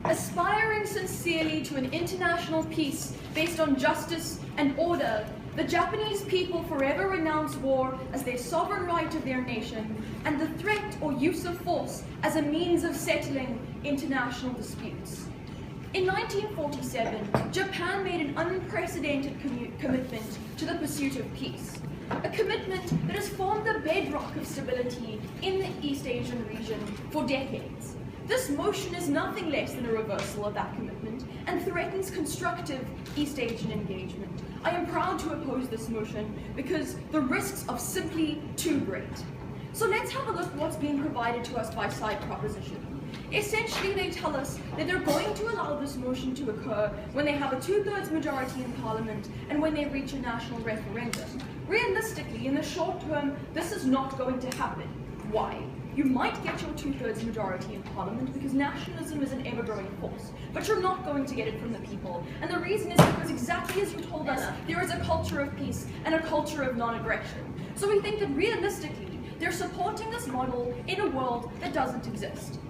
Aspiring sincerely to an international peace based on justice and order, the Japanese people forever renounce war as their sovereign right of their nation and the threat or use of force as a means of settling international disputes. In 1947, Japan made an unprecedented commitment to the pursuit of peace, a commitment that has formed the bedrock of stability in the East Asian region for decades. This motion is nothing less than a reversal of that commitment and threatens constructive East Asian engagement. I am proud to oppose this motion because the risks are simply too great. So let's have a look at what's being provided to us by side proposition. Essentially, they tell us that they're going to allow this motion to occur when they have a 2/3 majority in Parliament and when they reach a national referendum. Realistically, in the short term, this is not going to happen. Why? You might get your 2/3 majority in Parliament because nationalism is an ever-growing force, but you're not going to get it from the people. And the reason is because, exactly as you told us, there is a culture of peace and a culture of non-aggression. So we think that realistically, they're supporting this model in a world that doesn't exist.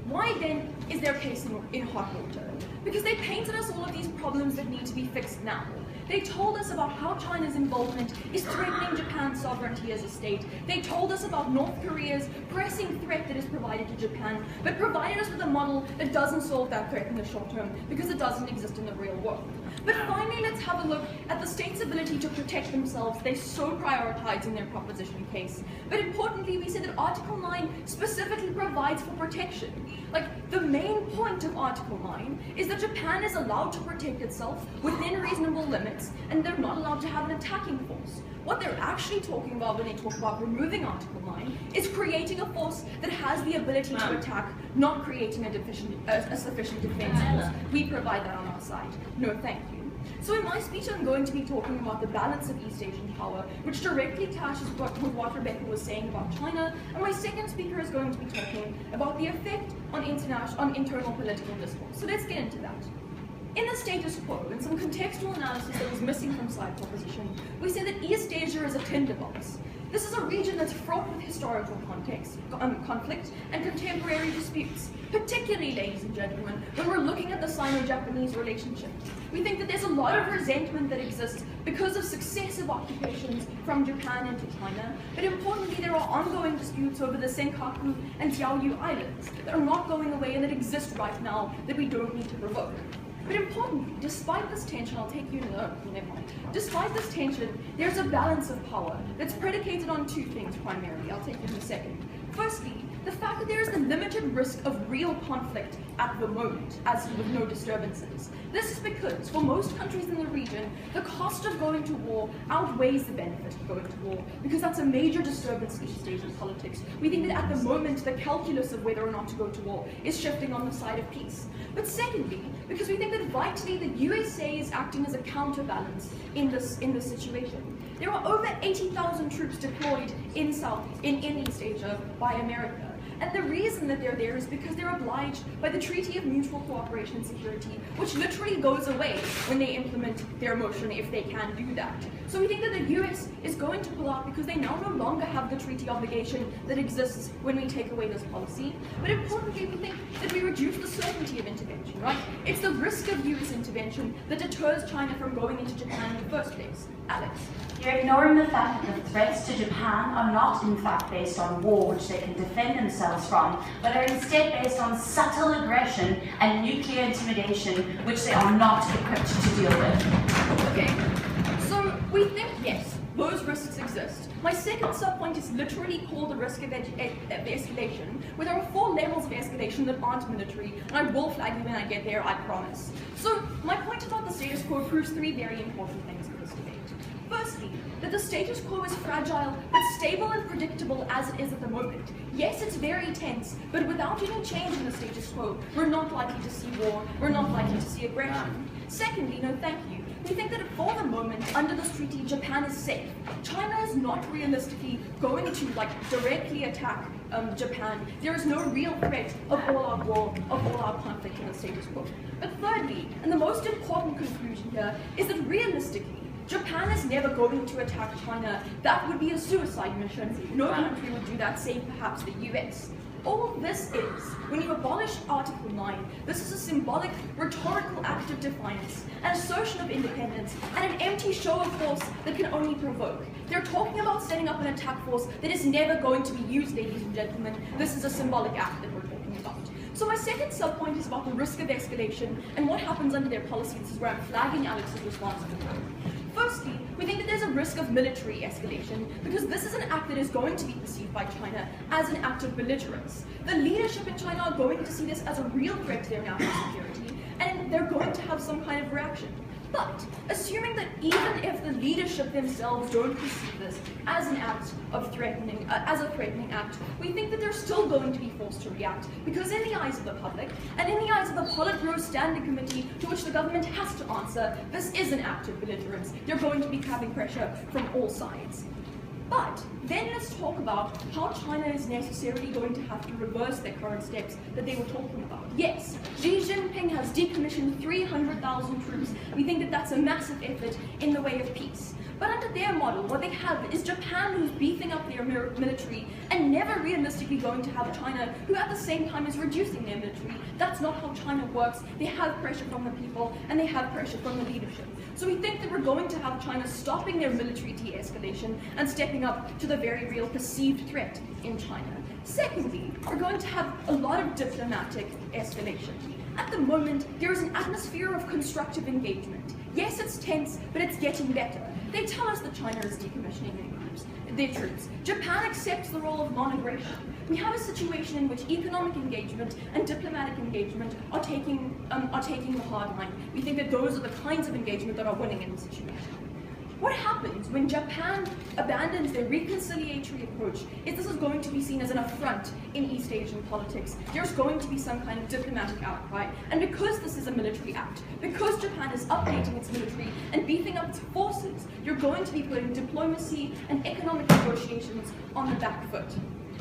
Why then is their case in hot water? Because they painted us all of these problems that need to be fixed now. They told us about how China's involvement is threatening Japan's sovereignty as a state. They told us about North Korea's pressing threat that is provided to Japan, but provided us with a model that doesn't solve that threat in the short term because it doesn't exist in the real world. But finally, let's have a look at the state's ability to protect themselves they so prioritize in their proposition case. But importantly, we say that Article 9 specifically provides for protection. Like, the main point of Article 9 is that Japan is allowed to protect itself within reasonable limits, and they're not allowed to have an attacking force. What they're actually talking about when they talk about removing Article 9 is creating a force that has the ability to attack, not creating a sufficient defense force. We provide that on our side. No, thank you. So in my speech, I'm going to be talking about the balance of East Asian power, which directly clashes with what Rebecca was saying about China, and my second speaker is going to be talking about the effect on internal political discourse. So let's get into that. In the status quo, and some contextual analysis that was missing from side proposition, we say that East Asia is a tinderbox. This is a region that's fraught with historical context, conflict and contemporary disputes, particularly, ladies and gentlemen, when we're looking at the Sino-Japanese relationship. We think that there's a lot of resentment that exists because of successive occupations from Japan into China, but importantly, there are ongoing disputes over the Senkaku and Diaoyu Islands that are not going away and that exist right now that we don't need to provoke. But importantly, despite this tension, despite this tension, there's a balance of power that's predicated on two things primarily. I'll take you in a second. Firstly, the fact that there is the limited risk of real conflict at the moment, as with no disturbances. This is because, for most countries in the region, the cost of going to war outweighs the benefit of going to war, because that's a major disturbance in East Asian politics. We think that at the moment, the calculus of whether or not to go to war is shifting on the side of peace. But secondly, because we think that vitally the USA is acting as a counterbalance in this situation. There are over 80,000 troops deployed in East Asia by America. And the reason that they're there is because they're obliged by the Treaty of Mutual Cooperation and Security, which literally goes away when they implement their motion, if they can do that. So we think that the US is going to pull out because they now no longer have the treaty obligation that exists when we take away this policy. But importantly, we think that we reduce the certainty of intervention, right? It's the risk of US intervention that deters China from going into Japan in the first place. Alex? You're ignoring the fact that the threats to Japan are not in fact based on war, which they can defend themselves from, but are instead based on subtle aggression and nuclear intimidation, which they are not equipped to deal with. Okay, so we think, yes, those risks exist. My second subpoint is literally called the risk of escalation, where there are 4 levels of escalation that aren't military, and I will flag you when I get there, I promise. So my point about the status quo proves 3 very important things in this debate. Firstly, that the status quo is fragile, but stable and predictable as it is at the moment. Yes, it's very tense, but without any change in the status quo, we're not likely to see war, we're not likely to see aggression. Secondly, no thank you, we think that for the moment, under this treaty, Japan is safe. China is not realistically going to directly attack Japan. There is no real threat of all our war, of all our conflict in the status quo. But thirdly, and the most important conclusion here, is that realistically, Japan is never going to attack China. That would be a suicide mission. No country would do that, save perhaps the US. All this is, when you abolish Article 9, this is a symbolic, rhetorical act of defiance, an assertion of independence, and an empty show of force that can only provoke. They're talking about setting up an attack force that is never going to be used, ladies and gentlemen. This is a symbolic act that we're talking about. So my second subpoint is about the risk of escalation and what happens under their policy. This is where I'm flagging Alex's response to the Firstly, we think that there's a risk of military escalation because this is an act that is going to be perceived by China as an act of belligerence. The leadership in China are going to see this as a real threat to their national security, and they're going to have some kind of reaction. But, assuming that even if the leadership themselves don't perceive this as an act of threatening, as a threatening act, we think that they're still going to be forced to react, because in the eyes of the public, and in the eyes of the Politburo Standing Committee, to which the government has to answer, this is an act of belligerence. They're going to be having pressure from all sides. But then let's talk about how China is necessarily going to have to reverse their current steps that they were talking about. Yes, Xi Jinping has decommissioned 300,000 troops. We think that that's a massive effort in the way of peace. But under their model, what they have is Japan, who's beefing up their military and never realistically going to have China, who at the same time is reducing their military. That's not how China works. They have pressure from the people and they have pressure from the leadership. So we think that we're going to have China stopping their military de-escalation and stepping up to the very real perceived threat in China. Secondly, we're going to have a lot of diplomatic escalation. At the moment, there is an atmosphere of constructive engagement. Yes, it's tense, but it's getting better. They tell us that China is decommissioning their troops. Japan accepts the role of non-aggression. We have a situation in which economic engagement and diplomatic engagement are taking the hard line. We think that those are the kinds of engagement that are winning in the situation. What happens when Japan abandons their reconciliatory approach is this is going to be seen as an affront in East Asian politics. There's going to be some kind of diplomatic outcry. And because this is a military act, because Japan is updating its military and beefing up its forces, you're going to be putting diplomacy and economic negotiations on the back foot.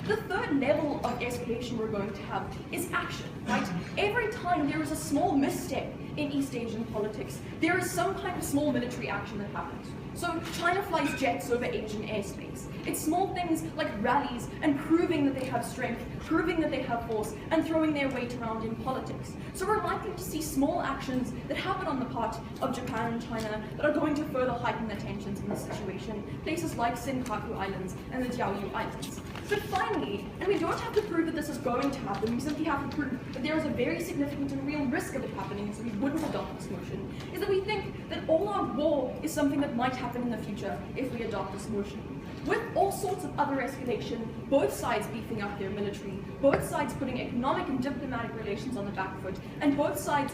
The third level of escalation we're going to have is action, right? Every time there is a small misstep in East Asian politics, there is some kind of small military action that happens. So China flies jets over Asian airspace. It's small things like rallies and proving that they have strength, proving that they have force, and throwing their weight around in politics. So we're likely to see small actions that happen on the part of Japan and China that are going to further heighten the tensions in this situation, places like Senkaku Islands and the Diaoyu Islands. But finally, and we don't have to prove that this is going to happen, we simply have to prove that there is a very significant and real risk of it happening, so we wouldn't adopt this motion, is that we think that all-out war is something that might happen in the future if we adopt this motion. With all sorts of other escalation, both sides beefing up their military, both sides putting economic and diplomatic relations on the back foot, and both sides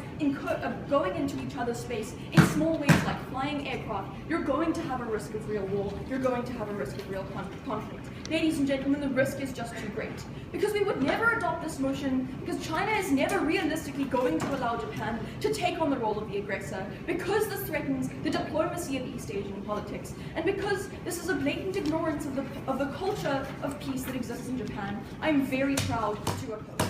going into each other's space in small ways like flying aircraft, you're going to have a risk of real war, you're going to have a risk of real conflict. Ladies and gentlemen, the risk is just too great. Because we would never adopt this motion, because China is never realistically going to allow Japan to take on the role of the aggressor, because this threatens the diplomacy of East Asian politics, and because this is a blatant ignorance of the culture of peace that exists in Japan, I'm very proud to oppose.